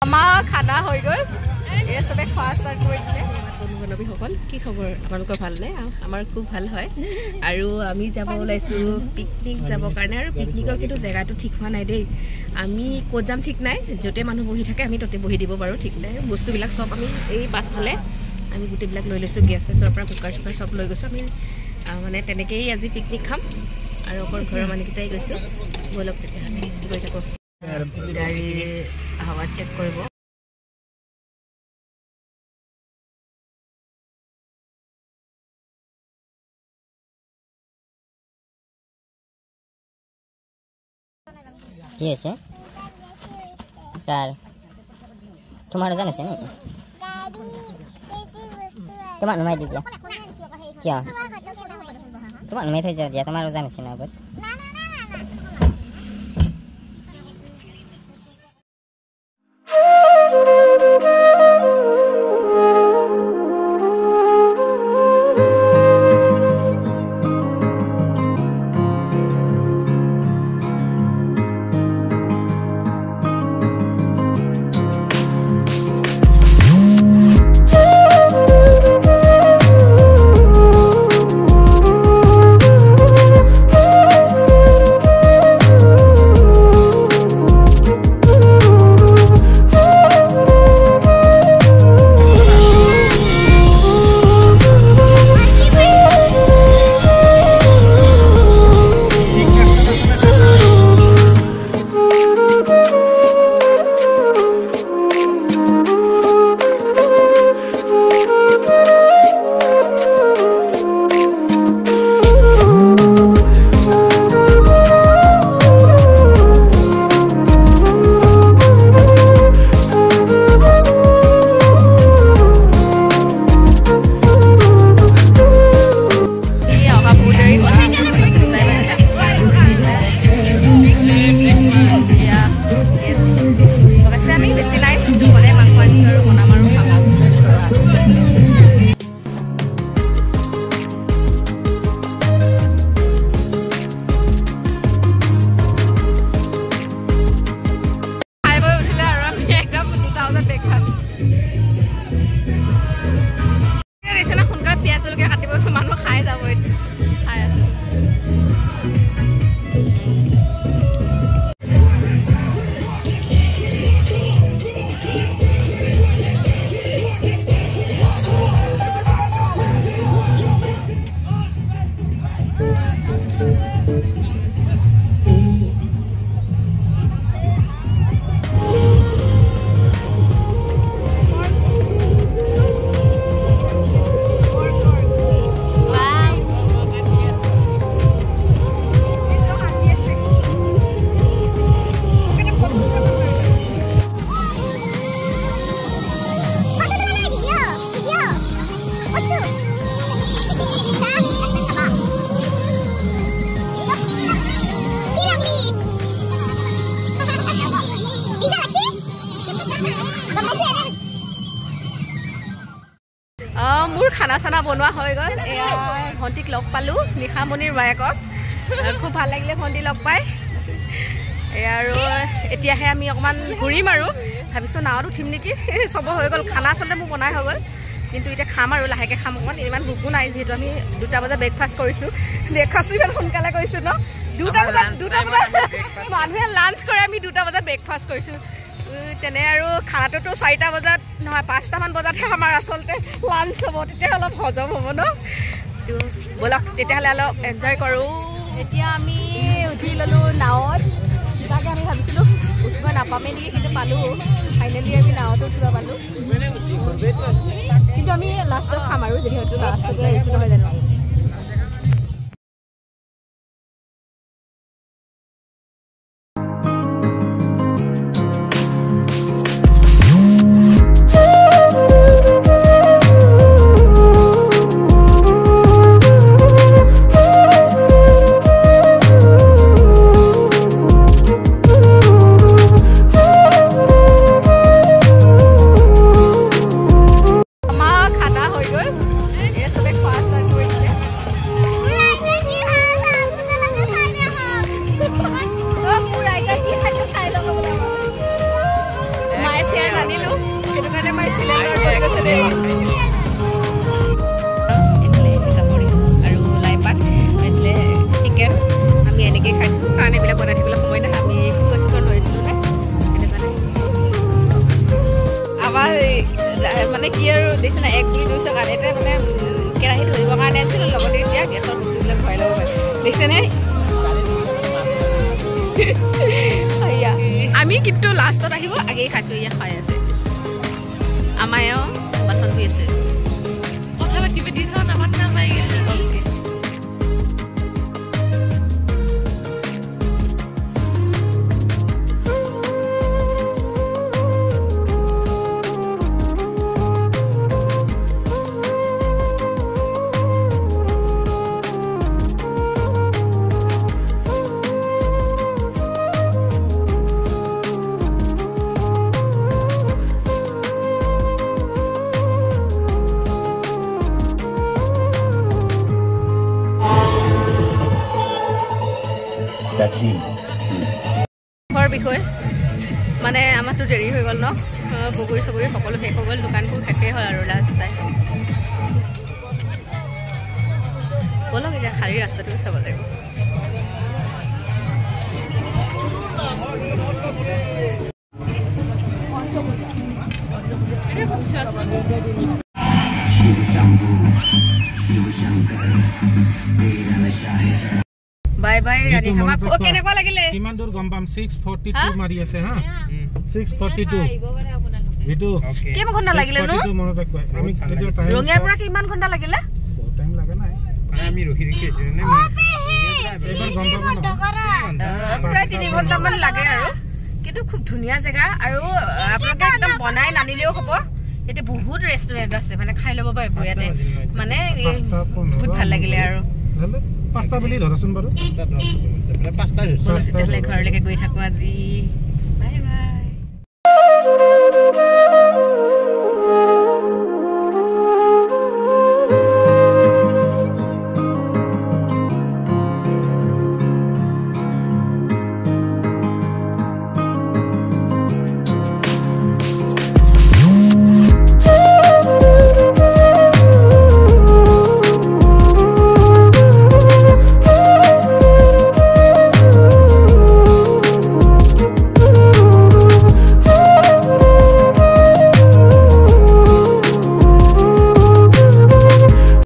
আমাৰ খানা হৈ গ'ল এই সবে খোৱা ষ্টাৰ্ট কৰি দিলে বন্ধু-বান্ধৱীসকল কি খবৰ আপোনালোকৰ ভালনে আমাৰ খুব ভাল হয় আৰু আমি যাব ওলাইছোঁ পিকনিক যাবৰ কাৰণে আৰু পিকনিকৰ কিন্তু জেগাটো ঠিক হোৱা নাই দেই আমি ক'ত যাম ঠিক নাই য'তে মানুহ বহি থাকে আমি ততে বহি দিব পাৰোঁ ঠিক নাই বস্তুবিলাক চব আমি এই পাছফালে আমি গোটেইবিলাক লৈ লৈছোঁ গেছ চেছৰ পৰা কুকাৰ চুকাৰ চব লৈ গৈছোঁ আমি মানে তেনেকৈয়ে আজি পিকনিক খাম আৰু অকল ঘৰৰ মানুহকেইটাই গৈছোঁ ব'লক তেতিয়াহ'লে গৈ থাকোঁ গাড়ীৰ হাৱা চেক কৰিব কি আছে কাৰ তোমাৰ জান আছে নেকি তোমাৰ নুমাই দি দিয়া কিয় তোমাৰ নুমাই থৈ যোৱা দিয়া তোমাৰো জান আছে ন আগত মোৰ খানা চানা বনোৱা হৈ গ'ল এয়া ভণ্টিক লগ পালোঁ নিশামণিৰ বায়েকক খুব ভাল লাগিলে ভণ্টি লগ পাই এয়া আৰু এতিয়াহে আমি অকণমান ঘূৰিম আৰু ভাবিছোঁ নাৱত উঠিম নেকি চব হৈ গ'ল খানা আচলতে মোৰ বনাই হৈ গ'ল কিন্তু এতিয়া খাম আৰু লাহেকৈ খাম অকণমান ইমান ভোকো নাই যিহেতু আমি 2টা বজাত ব্ৰেকফাষ্ট কৰিছোঁ ব্ৰেকফাষ্টটো ইমান সোনকালে কৰিছোঁ ন 2টা বজাত মানুহে লাঞ্চ কৰে আমি 2টা বজাত ব্ৰেকফাষ্ট কৰিছোঁ তেনে আৰু খানাটোতো 4টা বজাত নহয় 5টামান বজাতহে আমাৰ আচলতে লাঞ্চ হ'ব তেতিয়া অলপ হজম হ'ব ন তো ব'লক তেতিয়াহ'লে অলপ এনজয় কৰোঁ এতিয়া আমি উঠি ল'লোঁ নাৱত কিবাকৈ আমি ভাবিছিলোঁ উঠিব নাপামেই নেকি কিন্তু পালোঁ ফাইনেলি আমি নাৱতো উঠিব পালোঁ কিন্তু আমি লাষ্টত খাম আৰু যিহেতু লাষ্টতে আহিছোঁ নহয় জানো Fast and quick. বস্তুবিলাক ভৰাই ল'ব পাৰে দেখিছেনে আমি কিন্তু লাষ্টত আহিব আগেই খাইছোঁ এয়া খাই আছে আমায়েও বাচন ধুই আছে কথা পাতি পাতি চাওঁ নামাত নাপাই বিষয়ে মানে আমাৰতো দেৰি হৈ গ'ল ন বগৰী চগৰী সকলো শেষ হৈ গ'ল দোকানবোৰ শেষেই হ'ল আৰু লাষ্ট টাইম ব'লক এতিয়া খালী ৰাস্তাটো চাব লাগিব Bye bye Rani Hamak o kenekwa lagile kiman dur gom pam 642 mari ase ha 642 vitu kiman khonda lagile no 642 mono rakba ami ketia time rongiar pura kiman khonda lagile bahut time laga nai mane ami rohi rikhi ase ne ebar gom pam na pura 3 ghonta man lage aru kintu khub dhuniya jaga aru apnaka ekdom banai nanileo hobo ete bahut restaurant ase mane khai lobo paribo yate mane bahut bhal lagile aru pasta boli dharasun baru pasta pasta hoise pasta le ghar leke goi thaku aji